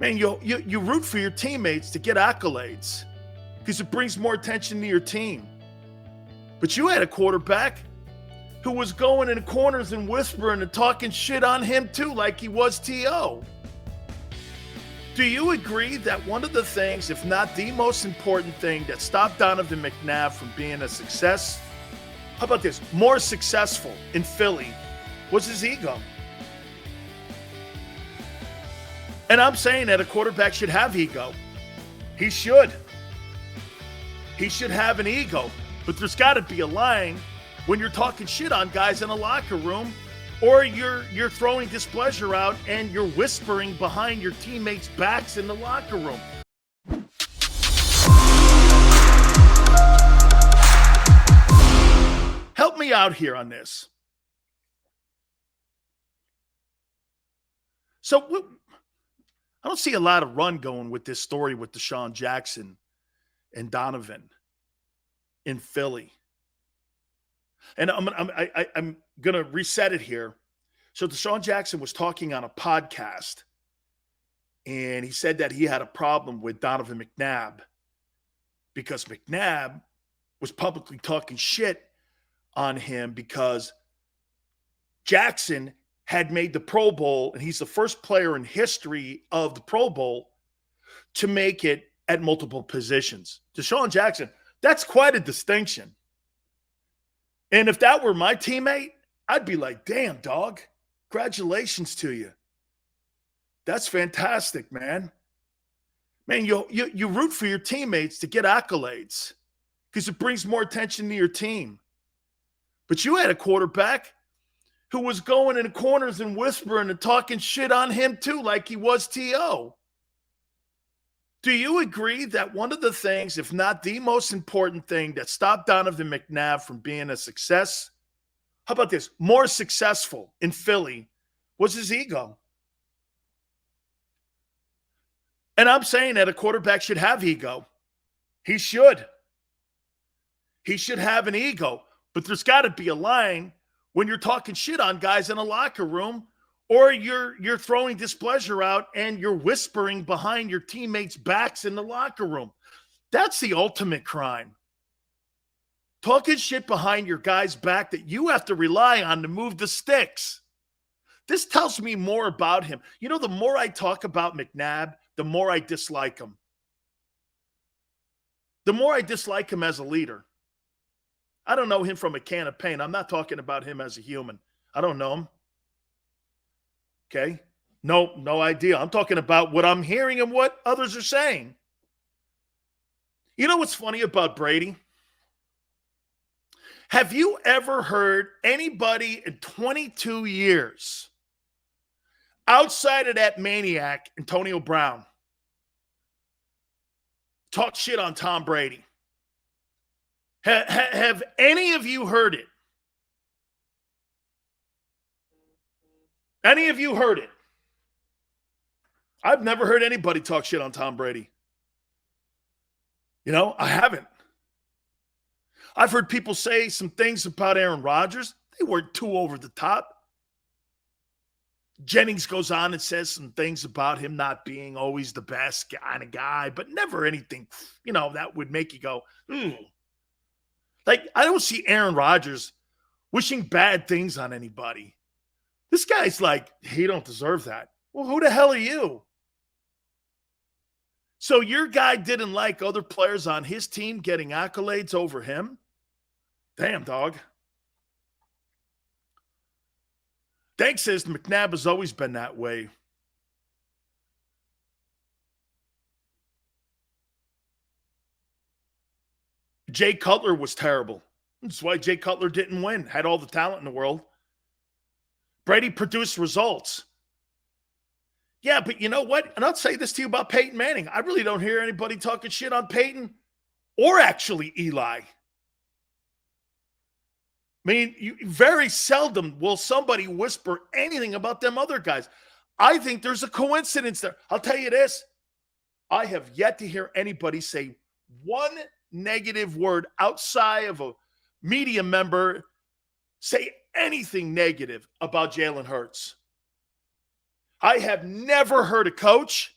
Man, you root for your teammates to get accolades because it brings more attention to your team. But you had a quarterback who was going in corners and whispering and talking shit on him too, like he was T.O. Do you agree that one of the things, if not the most important thing, that stopped Donovan McNabb from being a success, how about this, more successful in Philly, was his ego? And I'm saying that a quarterback should have ego. He should. He should have an ego. But there's got to be a line when you're talking shit on guys in a locker room, or you're throwing displeasure out and you're whispering behind your teammates' backs in the locker room. Help me out here on this. So I don't see a lot of run going with this story with Desean Jackson and Donovan in Philly. And I'm going to reset it here. So Desean Jackson was talking on a podcast, and he said that he had a problem with Donovan McNabb because McNabb was publicly talking shit on him because Jackson had made the Pro Bowl, and he's the first player in history of the Pro Bowl to make it at multiple positions. Desean Jackson, that's quite a distinction. And if that were my teammate, I'd be like, damn, dog, congratulations to you. That's fantastic, man. Man, you root for your teammates to get accolades because it brings more attention to your team. But you had a quarterback who was going in corners and whispering and talking shit on him too, like he was T.O. Do you agree that one of the things, if not the most important thing, that stopped Donovan McNabb from being a success, how about this, more successful in Philly, was his ego? And I'm saying that a quarterback should have ego. He should. He should have an ego. But there's got to be a line when you're talking shit on guys in a locker room, or you're throwing displeasure out and you're whispering behind your teammates' backs in the locker room. That's the ultimate crime. Talking shit behind your guy's back that you have to rely on to move the sticks. This tells me more about him. You know, the more I talk about McNabb, the more I dislike him. The more I dislike him as a leader. I don't know him from a can of paint. I'm not talking about him as a human. I don't know him. Okay? No idea. I'm talking about what I'm hearing and what others are saying. You know what's funny about Brady? Have you ever heard anybody in 22 years outside of that maniac, Antonio Brown, talk shit on Tom Brady? Have any of you heard it? Any of you heard it? I've never heard anybody talk shit on Tom Brady. You know, I haven't. I've heard people say some things about Aaron Rodgers. They weren't too over the top. Jennings goes on and says some things about him not being always the best kind of guy, but never anything, you know, that would make you go, Like, I don't see Aaron Rodgers wishing bad things on anybody. This guy's like, he don't deserve that. Well, who the hell are you? So your guy didn't like other players on his team getting accolades over him? Damn, dog. Dank says McNabb has always been that way. Jay Cutler was terrible. That's why Jay Cutler didn't win. Had all the talent in the world. Brady produced results. Yeah, but you know what? And I'll say this to you about Peyton Manning. I really don't hear anybody talking shit on Peyton or actually Eli. I mean, very seldom will somebody whisper anything about them other guys. I think there's a coincidence there. I'll tell you this. I have yet to hear anybody say one negative word outside of a media member say anything negative about Jalen Hurts. I have never heard a coach.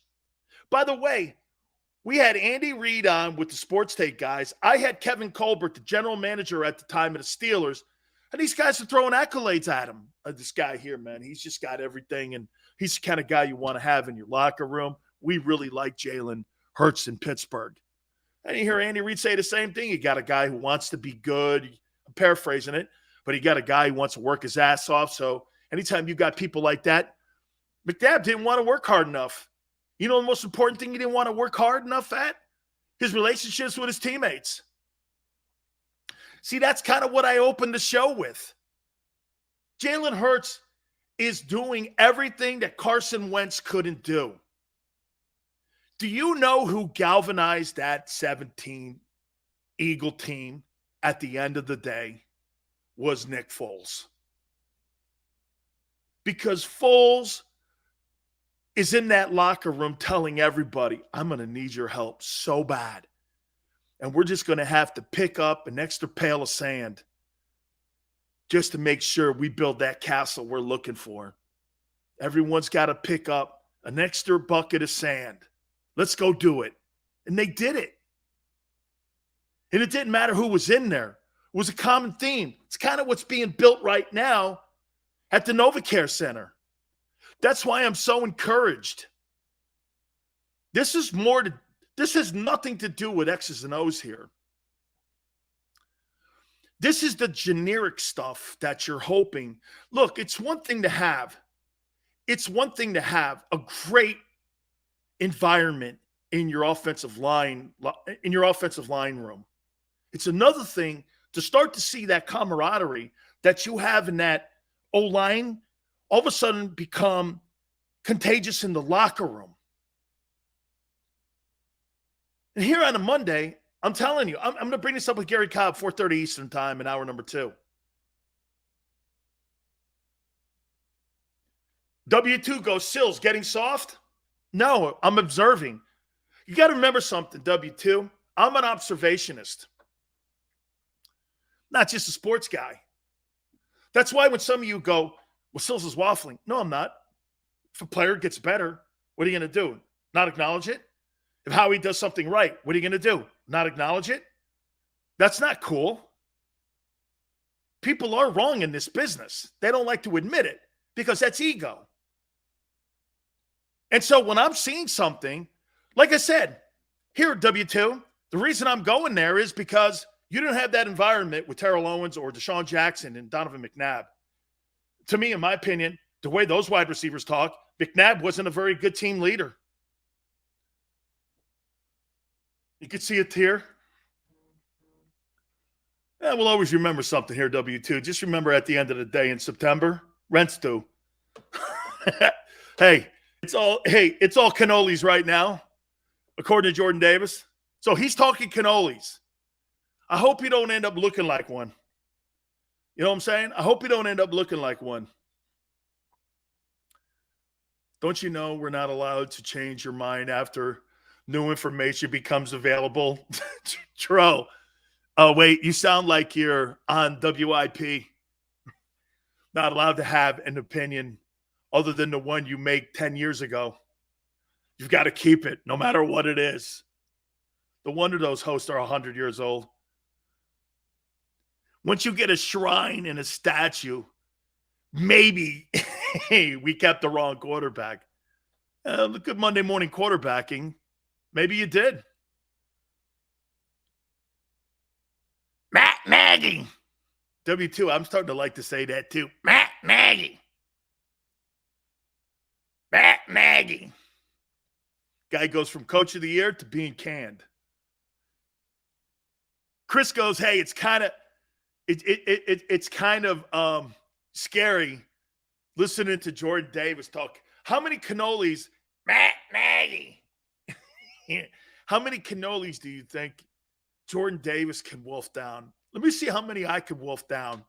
By the way, we had Andy Reid on with the Sports Take guys. I had Kevin Colbert, the general manager at the time of the Steelers, and these guys are throwing accolades at him. This guy here, man, he's just got everything, and he's the kind of guy you want to have in your locker room. We really like Jalen Hurts in Pittsburgh. And you hear Andy Reid say the same thing. You got a guy who wants to be good. I'm paraphrasing it, but you got a guy who wants to work his ass off. So anytime you got people like that, McNabb didn't want to work hard enough. You know the most important thing he didn't want to work hard enough at? His relationships with his teammates. See, that's kind of what I opened the show with. Jalen Hurts is doing everything that Carson Wentz couldn't do. Do you know who galvanized that 17 Eagle team at the end of the day? Was Nick Foles. Because Foles is in that locker room telling everybody, I'm going to need your help so bad. And we're just going to have to pick up an extra pail of sand just to make sure we build that castle we're looking for. Everyone's got to pick up an extra bucket of sand. Let's go do it. And they did it. And it didn't matter who was in there. It was a common theme. It's kind of what's being built right now at the NovaCare Center. That's why I'm so encouraged. This has nothing to do with X's and O's here. This is the generic stuff that you're hoping. Look, it's one thing to have. It's one thing to have a great environment in your offensive line room. It's another thing to start to see that camaraderie that you have in that O-line all of a sudden become contagious in the locker room. And here on a Monday, I'm telling you, I'm going to bring this up with Gary Cobb, 4:30 Eastern time in hour number 2. W2 goes, Silz, getting soft? No, I'm observing. You got to remember something, W2. I'm an observationist, not just a sports guy. That's why when some of you go, well, Silz is waffling. No, I'm not. If a player gets better, what are you going to do? Not acknowledge it? If Howie does something right, what are you going to do? Not acknowledge it? That's not cool. People are wrong in this business. They don't like to admit it because that's ego. And so when I'm seeing something, like I said, here at W2, the reason I'm going there is because you didn't have that environment with Terrell Owens or Desean Jackson and Donovan McNabb. To me, in my opinion, the way those wide receivers talk, McNabb wasn't a very good team leader. You could see it here. Yeah, we'll always remember something here, W2. Just remember at the end of the day in September, rent's due. Hey, it's all cannolis right now, according to Jordan Davis. So he's talking cannolis. I hope you don't end up looking like one. You know what I'm saying? I hope you don't end up looking like one. Don't you know we're not allowed to change your mind after new information becomes available? Tro. Oh, wait, you sound like you're on WIP. Not allowed to have an opinion other than the one you made 10 years ago. You've got to keep it no matter what it is. No wonder those hosts are 100 years old. Once you get a shrine and a statue, maybe we kept the wrong quarterback. Look at Monday morning quarterbacking. Maybe you did. Matt Nagy. W2, I'm starting to like to say that too. Matt Nagy. Matt Nagy. Guy goes from coach of the year to being canned. Chris goes, hey, it's kind of scary listening to Jordan Davis talk. How many cannolis, Matt Nagy? How many cannolis do you think Jordan Davis can wolf down? Let me see how many I could wolf down.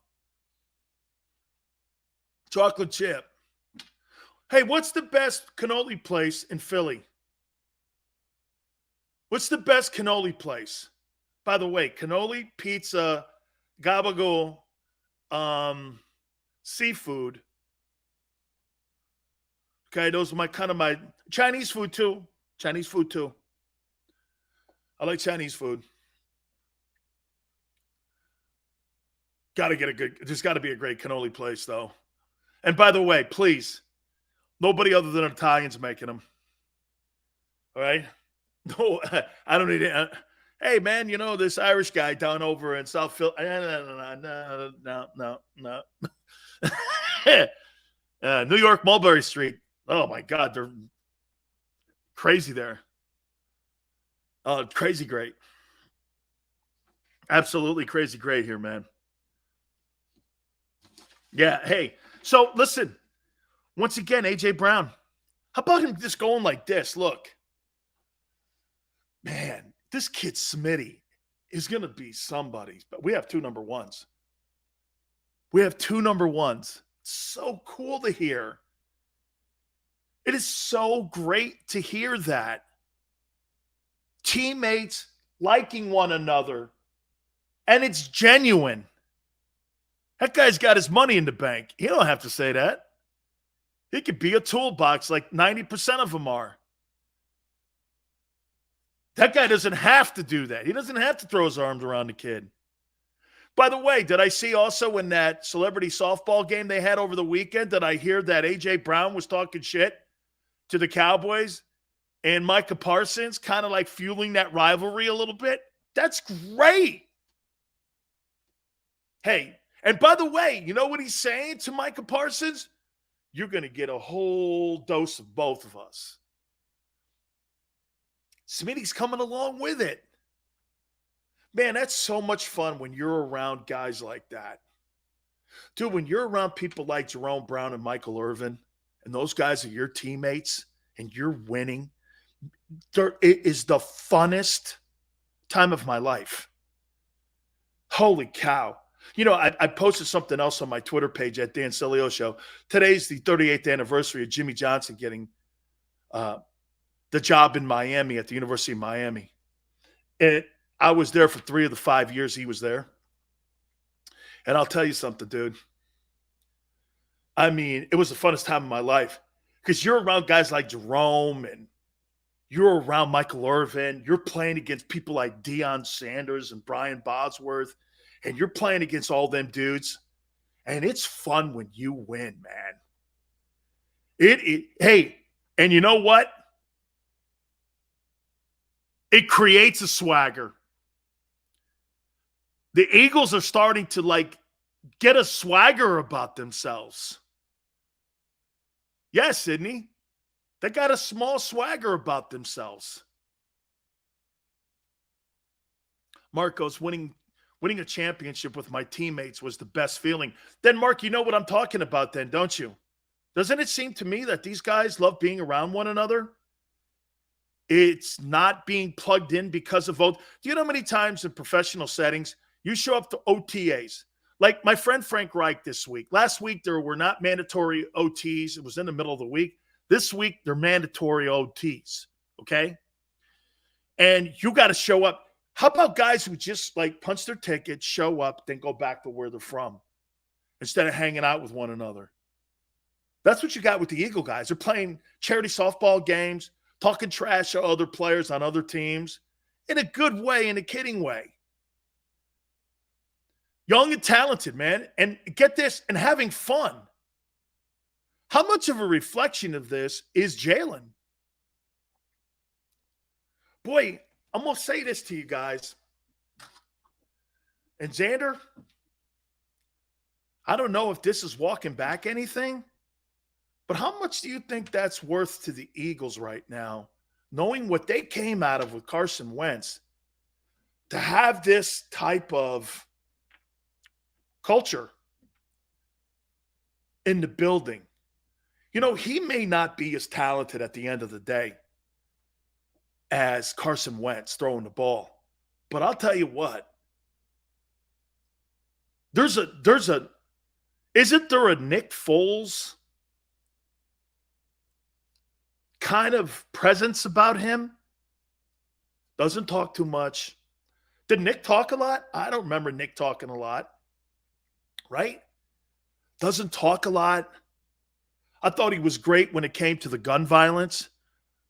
Chocolate chip. Hey, what's the best cannoli place in Philly? What's the best cannoli place? By the way, cannoli, pizza, gabagool, seafood. Okay, those are my Chinese food too. Chinese food too. I like Chinese food. There's got to be a great cannoli place, though. And by the way, please, nobody other than Italians making them. All right? No, I don't need it. Hey, man, this Irish guy down over in South Philly. No. New York, Mulberry Street. Oh, my God. They're crazy there. Crazy great. Absolutely crazy great here, man. Yeah, hey. So, listen. Once again, A.J. Brown. How about him just going like this? Look. Man, this kid Smitty is going to be somebody. But we have 2 number ones. It's so cool to hear. It is so great to hear that. Teammates liking one another. And it's genuine. That guy's got his money in the bank. He don't have to say that. He could be a toolbox like 90% of them are. That guy doesn't have to do that. He doesn't have to throw his arms around the kid. By the way, did I see also in that celebrity softball game they had over the weekend, did I hear that A.J. Brown was talking shit to the Cowboys and Micah Parsons, kind of like fueling that rivalry a little bit? That's great. Hey, and by the way, you know what he's saying to Micah Parsons? You're going to get a whole dose of both of us. Smitty's coming along with it. Man, that's so much fun when you're around guys like that. Dude, when you're around people like Jerome Brown and Michael Irvin, and those guys are your teammates, and you're winning, it is the funnest time of my life. Holy cow. I posted something else on my Twitter page at Dan Sileo Show. Today's the 38th anniversary of Jimmy Johnson getting the job in Miami at the University of Miami. And I was there for 3 of the 5 years he was there. And I'll tell you something, dude. I mean, it was the funnest time of my life because you're around guys like Jerome and you're around Michael Irvin. You're playing against people like Deion Sanders and Brian Bosworth. And you're playing against all them dudes. And it's fun when you win, man. Hey, and you know what? It creates a swagger. The Eagles are starting to get a swagger about themselves. Yes, Sydney. They got a small swagger about themselves. Marcos, winning a championship with my teammates was the best feeling. Then, Mark, you know what I'm talking about then, don't you? Doesn't it seem to me that these guys love being around one another? It's not being plugged in because of vote. Do you know how many times in professional settings you show up to OTAs? Like my friend Frank Reich this week. Last week, there were not mandatory OTs. It was in the middle of the week. This week, they're mandatory OTs, okay? And you got to show up. How about guys who just punch their ticket, show up, then go back to where they're from instead of hanging out with one another? That's what you got with the Eagle guys. They're playing charity softball games, talking trash to other players on other teams in a good way, in a kidding way. Young and talented, man. And get this, and having fun. How much of a reflection of this is Jalen? Boy, I'm going to say this to you guys. And Xander, I don't know if this is walking back anything, but how much do you think that's worth to the Eagles right now, knowing what they came out of with Carson Wentz, to have this type of culture in the building? He may not be as talented at the end of the day as Carson Wentz throwing the ball. But I'll tell you what, isn't there a Nick Foles kind of presence about him? Doesn't talk too much. Did Nick talk a lot? I don't remember Nick talking a lot. Right? Doesn't talk a lot. I thought he was great when it came to the gun violence.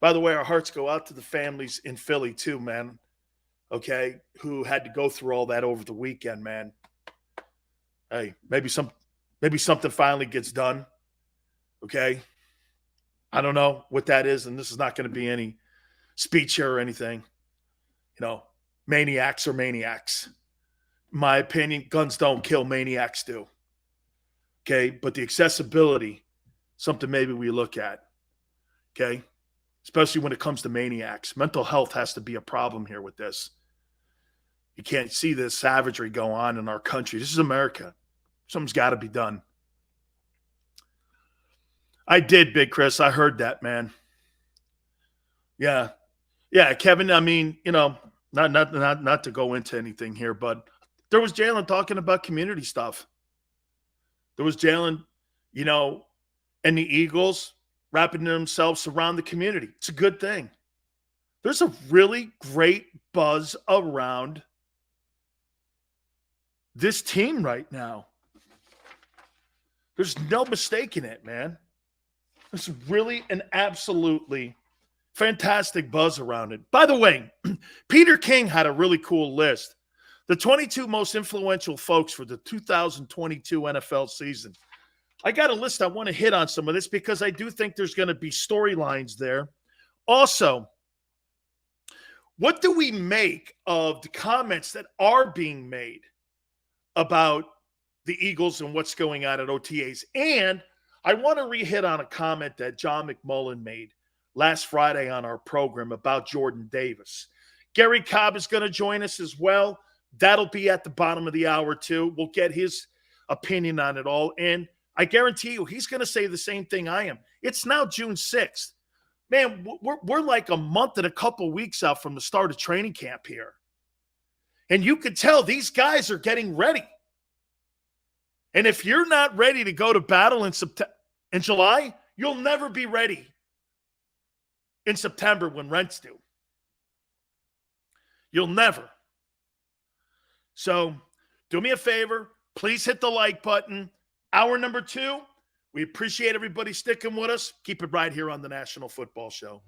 By the way, our hearts go out to the families in Philly too, man. Okay, who had to go through all that over the weekend, man. Hey, maybe something finally gets done. Okay, I don't know what that is, and this is not going to be any speech here or anything. You know, maniacs are maniacs. In my opinion, guns don't kill, maniacs do. Okay, but the accessibility, something maybe we look at. Okay, especially when it comes to maniacs. Mental health has to be a problem here with this. You can't see this savagery go on in our country. This is America. Something's got to be done. I did, Big Chris. I heard that, man. Yeah. Yeah, Kevin, I mean, not to go into anything here, but there was Jalen talking about community stuff. There was Jalen, and the Eagles wrapping themselves around the community. It's a good thing. There's a really great buzz around this team right now. There's no mistaking it, man. There's really an absolutely fantastic buzz around it. By the way, Peter King had a really cool list. The 22 most influential folks for the 2022 NFL season. I got a list. I want to hit on some of this because I do think there's going to be storylines there. Also, what do we make of the comments that are being made about the Eagles and what's going on at OTAs? And I want to re-hit on a comment that John McMullen made last Friday on our program about Jordan Davis. Gary Cobb is going to join us as well. That'll be at the bottom of the hour, too. We'll get his opinion on it all. And I guarantee you, he's going to say the same thing I am. It's now June 6th. Man, we're like a month and a couple weeks out from the start of training camp here. And you can tell these guys are getting ready. And if you're not ready to go to battle in July, you'll never be ready in September when rent's due. You'll never. So do me a favor. Please hit the like button. Hour number 2. We appreciate everybody sticking with us. Keep it right here on the National Football Show.